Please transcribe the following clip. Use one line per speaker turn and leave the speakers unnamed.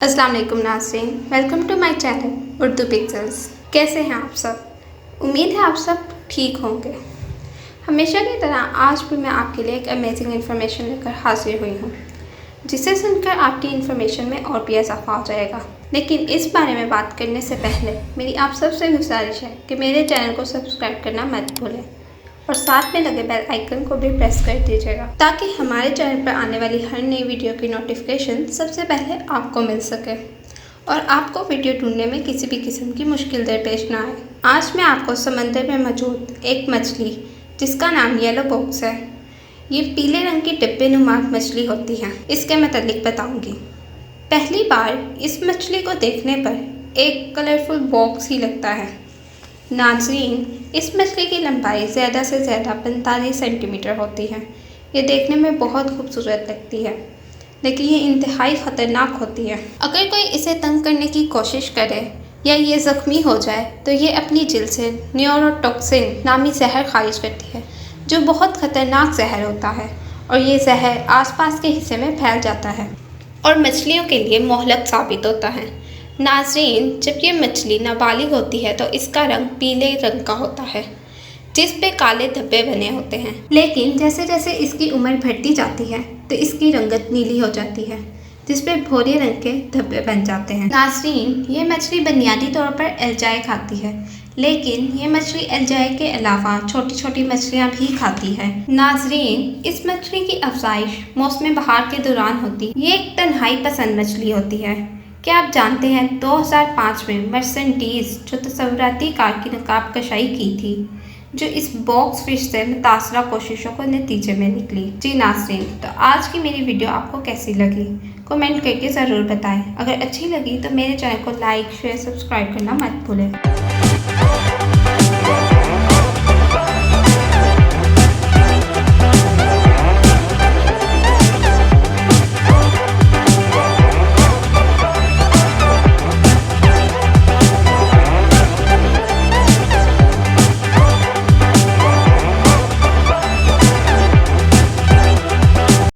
अस्सलाम वालेकुम नाज़रीन, welcome to my channel Urdu Pixels. कैसे हैं आप सब? उम्मीद है आप सब ठीक होंगे। हमेशा की तरह आज भी मैं आपके लिए एक अमेजिंग इन्फॉर्मेशन लेकर हाजिर हुई हूँ, जिसे सुनकर आपकी इन्फॉर्मेशन में और भी इजाफा हो जाएगा। लेकिन इस बारे में बात करने से पहले मेरी आप सबसे गुजारिश है कि मेरे चैनल को सब्सक्राइब करना मत भूलें और साथ में लगे बेल आइकन को भी प्रेस कर दीजिएगा, ताकि हमारे चैनल पर आने वाली हर नई वीडियो की नोटिफिकेशन सबसे पहले आपको मिल सके और आपको वीडियो ढूंढने में किसी भी किस्म की मुश्किल दरपेश ना आए। आज मैं आपको समंदर में मौजूद एक मछली जिसका नाम येलो बॉक्स है, ये पीले रंग की डिब्बे नुमा मछली होती है, इसके मतलब बताऊँगी। पहली बार इस मछली को देखने पर एक कलरफुल बॉक्स ही लगता है। नाज़रीन, इस मछली की लंबाई ज़्यादा से ज़्यादा 45 सेंटीमीटर होती है। ये देखने में बहुत खूबसूरत लगती है, लेकिन ये इंतहाई ख़तरनाक होती है। अगर कोई इसे तंग करने की कोशिश करे या ये ज़ख्मी हो जाए तो ये अपनी जिल्द से न्यूरोटॉक्सिन नामी जहर खारिज करती है, जो बहुत ख़तरनाक जहर होता है और ये जहर आसपास के हिस्से में फैल जाता है और मछलियों के लिए मोहलक साबित होता है। नाज़रीन, जब ये मछली नाबालिग होती है तो इसका रंग पीले रंग का होता है, जिस पे काले धब्बे बने होते हैं। लेकिन जैसे जैसे इसकी उम्र बढ़ती जाती है तो इसकी रंगत नीली हो जाती है, जिस पे भूरे रंग के धब्बे बन जाते हैं। नाज़रीन, ये मछली बुनियादी तौर पर एल्जाए खाती है, लेकिन ये मछली एल्जाए के अलावा छोटी छोटी मछलियाँ भी खाती है। नाज़रीन, इस मछली की अफजाइश मौसम बहार के दौरान होती है। ये एक तन्हाई पसंद मछली होती है। क्या आप जानते हैं 2005 में मर्सेडीज़ जो तस्वुराती कार की नकाब कशाई की थी, जो इस बॉक्स फिश से मुतासरा कोशिशों को नतीजे में निकली। जी नाज़रीन, तो आज की मेरी वीडियो आपको कैसी लगी कमेंट करके ज़रूर बताएं। अगर अच्छी लगी तो मेरे चैनल को लाइक शेयर सब्सक्राइब करना मत भूलें।